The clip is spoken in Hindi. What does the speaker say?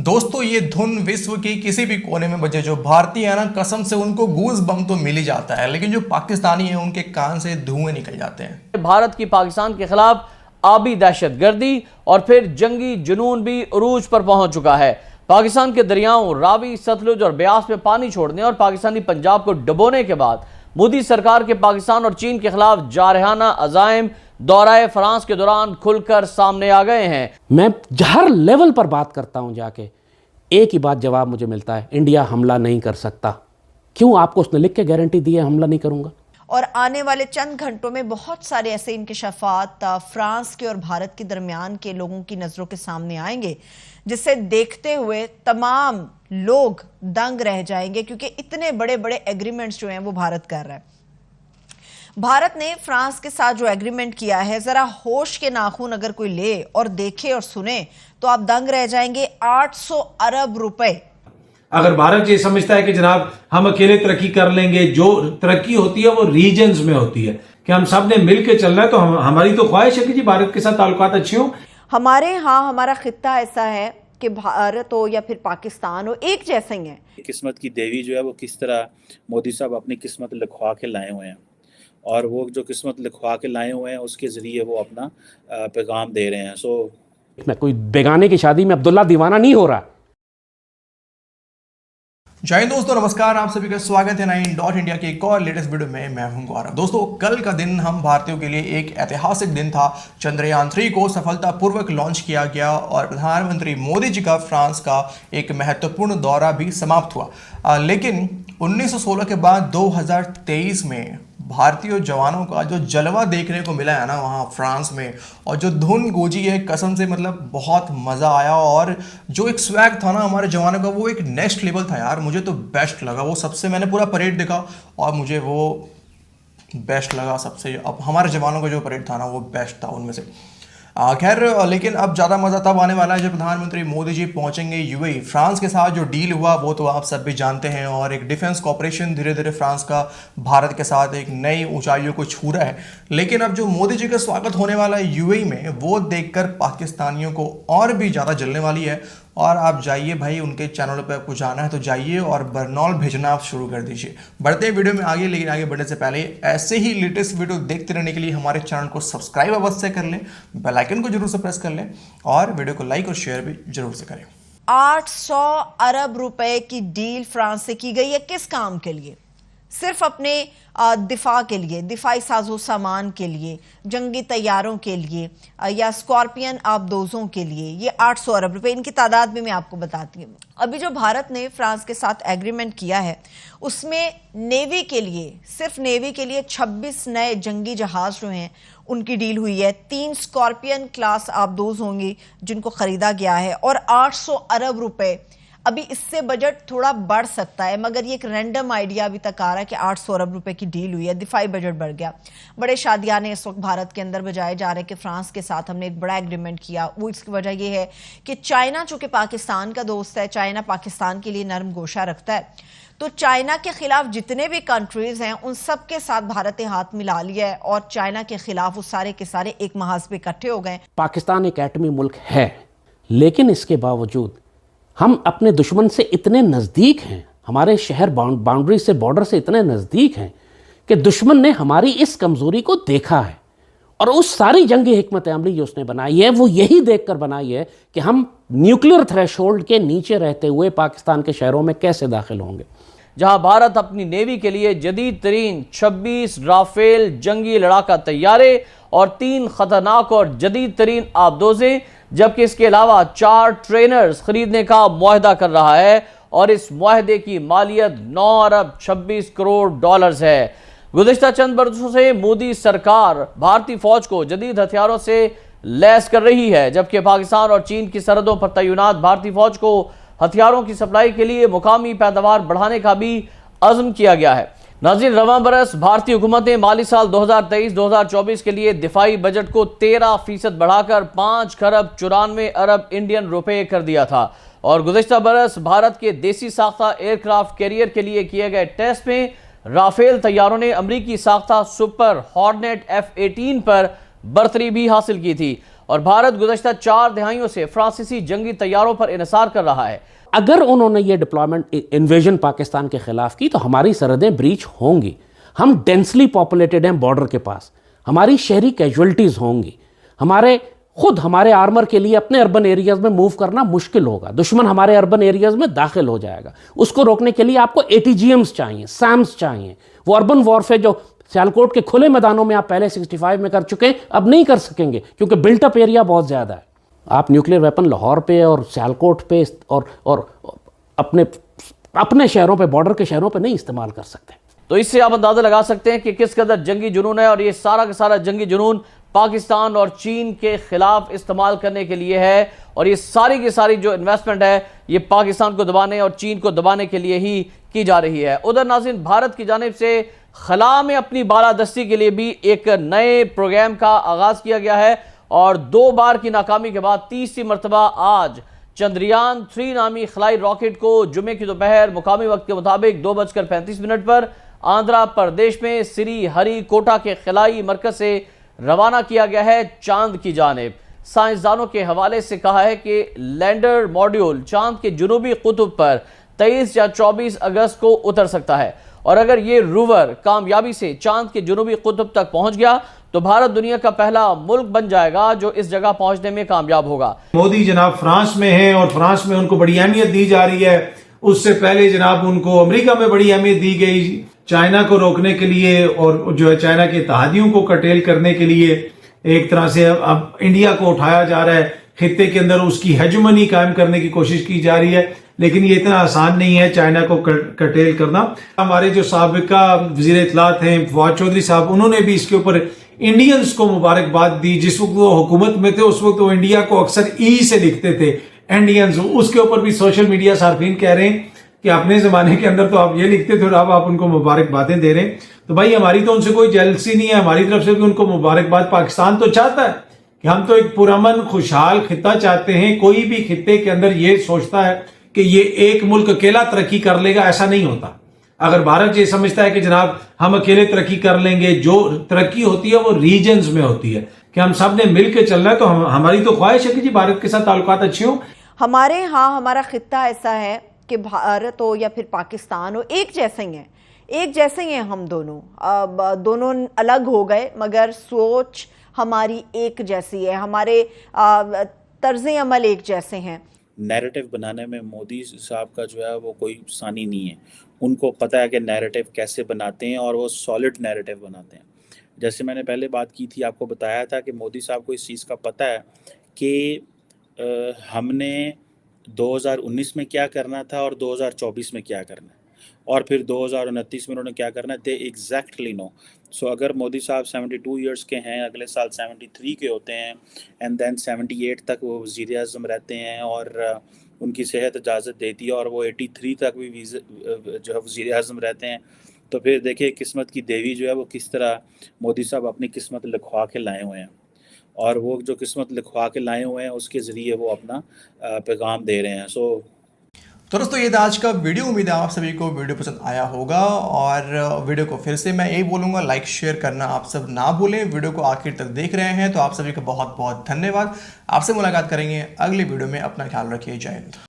दोस्तों ये धुन विश्व की किसी भी कोने में बजे, जो भारतीय है ना, कसम से उनको गूज बम तो मिल ही जाता है, लेकिन जो पाकिस्तानी है उनके कान से धुएं निकल जाते हैं। भारत की पाकिस्तान के खिलाफ आबी दहशतगर्दी और फिर जंगी जुनून भी उरूज पर पहुंच चुका है। पाकिस्तान के दरियाओं रावी, सतलुज और ब्यास में पानी छोड़ने और पाकिस्तानी पंजाब को डुबोने के बाद मोदी सरकार के पाकिस्तान और चीन के खिलाफ जारहाना अज़ाइम दौराए फ्रांस के दौरान खुलकर सामने आ गए हैं। मैं हर लेवल पर बात करता हूं, जाके एक ही बात जवाब मुझे मिलता है, इंडिया हमला नहीं कर सकता। क्यों? आपको उसने लिख के गारंटी दी है हमला नहीं करूंगा। और आने वाले चंद घंटों में बहुत सारे ऐसे इंकशाफात फ्रांस के और भारत के दरमियान के लोगों की नजरों के सामने आएंगे, जिसे देखते हुए तमाम लोग दंग रह जाएंगे, क्योंकि इतने बड़े बड़े एग्रीमेंट्स जो हैं वो भारत कर रहा है। भारत ने फ्रांस के साथ जो एग्रीमेंट किया है, जरा होश के नाखून अगर कोई ले और देखे और सुने तो आप दंग रह जाएंगे। 800 अरब रुपए। अगर भारत ये समझता है कि जनाब हम अकेले तरक्की कर लेंगे, जो तरक्की होती है वो रीजन्स में होती है कि हम सब ने मिलकर चलना है, तो हमारी तो ख्वाहिश है कि जी भारत के साथ ताल्लुकात अच्छे हों। हमारे यहाँ हमारा खित्ता ऐसा है कि भारत हो या फिर पाकिस्तान हो, एक जैसे ही है। किस्मत की देवी जो है वो किस तरह मोदी साहब अपनी किस्मत लिखवा के लाए हुए हैं, और वो जो किस्मत लिखवा के लाए हुए हैं उसके ज़रिए वो अपना पैगाम दे रहे हैं। मैं कोई बेगाने की शादी में अब्दुल्ला दीवाना नहीं हो रहा। जय हिंद दोस्तों, नमस्कार। आप सभी का स्वागत है 9.इंडिया के एक और लेटेस्ट वीडियो में। मैं हूं गौरव। दोस्तों, कल का दिन हम भारतीयों के लिए एक ऐतिहासिक दिन था। चंद्रयान 3 को सफलतापूर्वक लॉन्च किया गया और प्रधानमंत्री मोदी जी का फ्रांस का एक महत्वपूर्ण दौरा भी समाप्त हुआ। लेकिन 1916 के बाद 2023 में भारतीय जवानों का जो जलवा देखने को मिला है ना वहाँ फ्रांस में, और जो धुन गूंजी है, कसम से मतलब बहुत मज़ा आया। और जो एक स्वैग था ना हमारे जवानों का, वो एक नेक्स्ट लेवल था यार। मुझे तो बेस्ट लगा वो सबसे। मैंने पूरा परेड देखा और मुझे वो बेस्ट लगा सबसे। अब हमारे जवानों का जो परेड था ना वो बेस्ट था उनमें से। खैर, लेकिन अब ज़्यादा मज़ा तब आने वाला है जब प्रधानमंत्री मोदी जी पहुंचेंगे यूएई। फ्रांस के साथ जो डील हुआ वो तो आप सब भी जानते हैं, और एक डिफेंस कॉपरेशन धीरे धीरे फ्रांस का भारत के साथ एक नई ऊंचाइयों को छू रहा है। लेकिन अब जो मोदी जी का स्वागत होने वाला है यूएई में, वो देखकर पाकिस्तानियों को और भी ज़्यादा जलने वाली है। और आप जाइए भाई, उनके चैनल पर आपको जाना है तो जाइए और बर्नौल भेजना आप शुरू कर दीजिए। बढ़ते हैं वीडियो में आगे, लेकिन आगे बढ़ने से पहले ऐसे ही लेटेस्ट वीडियो देखते रहने के लिए हमारे चैनल को सब्सक्राइब अवश्य कर लें, बेल आइकन को जरूर से प्रेस कर लें और वीडियो को लाइक और शेयर भी जरूर से करें। 800 अरब रुपए की डील फ्रांस से की गई है। किस काम के लिए? सिर्फ अपने दिफा के लिए, दिफाई साजो सामान के लिए, जंगी तैयारों के लिए या स्कॉर्पियन आबदोजों के लिए। ये 800 अरब रुपए, इनकी तादाद भी मैं आपको बताती हूँ। अभी जो भारत ने फ्रांस के साथ एग्रीमेंट किया है उसमें नेवी के लिए, सिर्फ नेवी के लिए 26 नए जंगी जहाज जो हैं उनकी डील हुई है। 3 स्कॉर्पियन क्लास आबदोज होंगी जिनको खरीदा गया है, और 800 अरब रुपए। अभी इससे बजट थोड़ा बढ़ सकता है, मगर ये एक रैंडम आइडिया अभी तक आ रहा है कि 800 अरब रुपए की डील हुई है। दिफाई बजट बढ़ गया। बड़े शादियाने इस वक्त भारत के अंदर बजाए जा रहे हैं कि फ्रांस के साथ हमने एक बड़ा एग्रीमेंट किया। वो इसकी वजह ये है कि चाइना चूंकि पाकिस्तान का दोस्त है, चाइना पाकिस्तान के लिए नरम गोशा रखता है, तो चाइना के खिलाफ जितने भी कंट्रीज हैं उन सब के साथ भारत ने हाथ मिला लिया है, और चाइना के खिलाफ वो सारे के सारे एक महाज पे इकट्ठे हो गए। पाकिस्तान एक एटमी मुल्क है, लेकिन इसके बावजूद हम अपने दुश्मन से इतने नज़दीक हैं, हमारे शहर बाउंड्री से, बॉर्डर से इतने नज़दीक हैं कि दुश्मन ने हमारी इस कमज़ोरी को देखा है, और उस सारी जंगी हिकमत अमली जो उसने बनाई है वो यही देखकर बनाई है कि हम न्यूक्लियर थ्रेशोल्ड के नीचे रहते हुए पाकिस्तान के शहरों में कैसे दाखिल होंगे। जहां भारत अपनी नेवी के लिए जदीद तरीन 26 राफेल जंगी लड़ाका तैयारे और 3 खतरनाक और जदीद तरीन आबदोजें, जबकि इसके अलावा 4 ट्रेनर्स खरीदने का मुआहदा कर रहा है, और इस मुआहदे की मालियत 9 अरब 26 करोड़ डॉलर्स है। गुज़िश्ता चंद बरसों से मोदी सरकार भारतीय फौज को जदीद हथियारों से लैस कर रही है, जबकि पाकिस्तान और चीन की सरहदों पर तैनात भारतीय फौज को हथियारों की सप्लाई के लिए मुकामी पैदावार बढ़ाने का भी अज़्म किया गया है। नाज़रीन, रवां बरस भारतीय हुकूमत ने माली साल 2023-2024 के लिए दिफाई बजट को 13% बढ़ाकर 5 खरब 94 अरब इंडियन रुपए कर दिया था, और गुज़िश्ता बरस भारत के देसी साख्ता एयरक्राफ्ट कैरियर के लिए किए गए टेस्ट में राफेल तैयारों ने अमरीकी साख्ता सुपर हॉर्नेट F-18 पर बर्तरी भी हासिल की थी। और भारत गुज़श्ता 4 दहाइयों से फ्रांसीसी जंगी तैयारों पर इन्हिसार कर रहा है। अगर उन्होंने ये डिप्लॉयमेंट इन्वेजन पाकिस्तान के खिलाफ की तो हमारी सरहदें ब्रीच होंगी। हम डेंसली पॉपुलेटेड हैं बॉर्डर के पास, हमारी शहरी कैजुअलिटीज होंगी, हमारे आर्मर के लिए अपने अर्बन एरियाज में मूव करना मुश्किल होगा। दुश्मन हमारे अर्बन एरियाज में दाखिल हो जाएगा। उसको रोकने के लिए आपको ATGMs चाहिए, SAMs चाहिए। वो अर्बन वॉरफेयर जो सियालकोट के खुले मैदानों में आप पहले 65 में कर चुके हैं, अब नहीं कर सकेंगे क्योंकि बिल्टअप एरिया बहुत ज़्यादा है। आप न्यूक्लियर वेपन लाहौर पे और सियालकोट पे और अपने शहरों पे, बॉर्डर के शहरों पे नहीं इस्तेमाल कर सकते। तो इससे आप अंदाजा लगा सकते हैं कि किस कदर जंगी जुनून है, और ये सारा का सारा जंगी जुनून पाकिस्तान और चीन के खिलाफ इस्तेमाल करने के लिए है। और ये सारी की सारी जो इन्वेस्टमेंट है ये पाकिस्तान को दबाने और चीन को दबाने के लिए ही की जा रही है। उधर नाज़रीन, भारत की जानिब से खला में अपनी बालादस्ती के लिए भी एक नए प्रोग्राम का आगाज किया गया है, और 2 बार की नाकामी के बाद तीसरी मरतबा आज चंद्रयान 3 नामी खलाई रॉकेट को जुमे की दोपहर मुकामी वक्त के मुताबिक 2:35 पर आंध्र प्रदेश में श्री हरिकोटा के खिलाई मरकज से रवाना किया गया है चांद की जानिब। साइंसदानों के हवाले से कहा है कि लैंडर मॉड्यूल चांद के जुनूबी कुतुब पर 23 या 24 अगस्त को उतर सकता है, और अगर ये रोवर कामयाबी से चांद के जुनूबी कुतुब तक पहुंच गया तो भारत दुनिया का पहला मुल्क बन जाएगा जो इस जगह पहुंचने में कामयाब होगा। मोदी जनाब फ्रांस में हैं और फ्रांस में उनको बड़ी अहमियत दी जा रही है। उससे पहले जनाब उनको अमेरिका में बड़ी अहमियत दी गई, चाइना को रोकने के लिए और जो है चाइना के इत्तेहादियों को कर्टेल करने के लिए। एक तरह से अब इंडिया को उठाया जा रहा है, खित्ते के अंदर उसकी हेजुमनी कायम करने की कोशिश की जा रही है, लेकिन ये इतना आसान नहीं है चाइना को कर्टेल करना। हमारे जो साबिका वजीर इत्तलात हैं फवाद चौधरी साहब, उन्होंने भी इसके ऊपर इंडियंस को मुबारकबाद दी। जिस वक्त वो हुकूमत में थे उस वक्त वो इंडिया को अक्सर ई से लिखते थे इंडियंस, उसके ऊपर भी सोशल मीडिया सार्फिन कह रहे हैं कि अपने जमाने के अंदर तो आप ये लिखते थे और अब आप उनको मुबारकबादें दे रहे हैं। तो भाई हमारी तो उनसे कोई जेलसी नहीं है, हमारी तरफ से भी उनको मुबारकबाद। पाकिस्तान तो चाहता है कि हम तो एक पुरअमन खुशहाल खित्ता चाहते हैं। कोई भी खित्ते के अंदर ये सोचता है कि ये एक मुल्क अकेला तरक्की कर लेगा, ऐसा नहीं होता। अगर भारत ये समझता है कि जनाब हम अकेले तरक्की कर लेंगे, जो तरक्की होती है वो रीजन्स में होती है कि हम सब ने मिलकर चलना है। तो हमारी तो ख्वाहिश है कि जी भारत के साथ ताल्लुकात अच्छे हों। हमारे यहाँ हमारा खित्ता ऐसा है कि भारत हो या फिर पाकिस्तान हो, एक जैसे ही हैं, एक जैसे ही हैं हम दोनों। दोनों अलग हो गए मगर सोच हमारी एक जैसी है, हमारे तर्ज़े अमल एक जैसे हैं। नैरेटिव बनाने में मोदी साहब का जो है वो कोई सानी नहीं है। उनको पता है कि नैरेटिव कैसे बनाते हैं और वो सॉलिड नैरेटिव बनाते हैं। जैसे मैंने पहले बात की थी, आपको बताया था कि मोदी साहब को इस चीज़ का पता है कि हमने 2019 में क्या करना था और 2024 में क्या करना है, और फिर 2029 में उन्होंने क्या करना है। दे एग्जैक्टली नो। सो अगर मोदी साहब 72 ईयर्स के हैं, अगले साल 73 के होते हैं, एंड देन 78 तक वो वज़ीर आज़म रहते हैं और उनकी सेहत इजाज़त देती है, और वो 83 तक भी जो है वज़ीर आज़म रहते हैं, तो फिर देखिए किस्मत की देवी जो है वो किस तरह मोदी साहब अपनी किस्मत लिखवा के लाए हुए हैं, और वो जो किस्मत लिखवा के लाए हुए हैं उसके ज़रिए वो अपना पैगाम दे रहे हैं। तो दोस्तों ये था आज का वीडियो। उम्मीद है आप सभी को वीडियो पसंद आया होगा, और वीडियो को फिर से मैं यही बोलूँगा, लाइक शेयर करना आप सब ना भूलें। वीडियो को आखिर तक देख रहे हैं तो आप सभी का बहुत बहुत धन्यवाद। आपसे मुलाकात करेंगे अगली वीडियो में। अपना ख्याल रखिए। जय हिंद।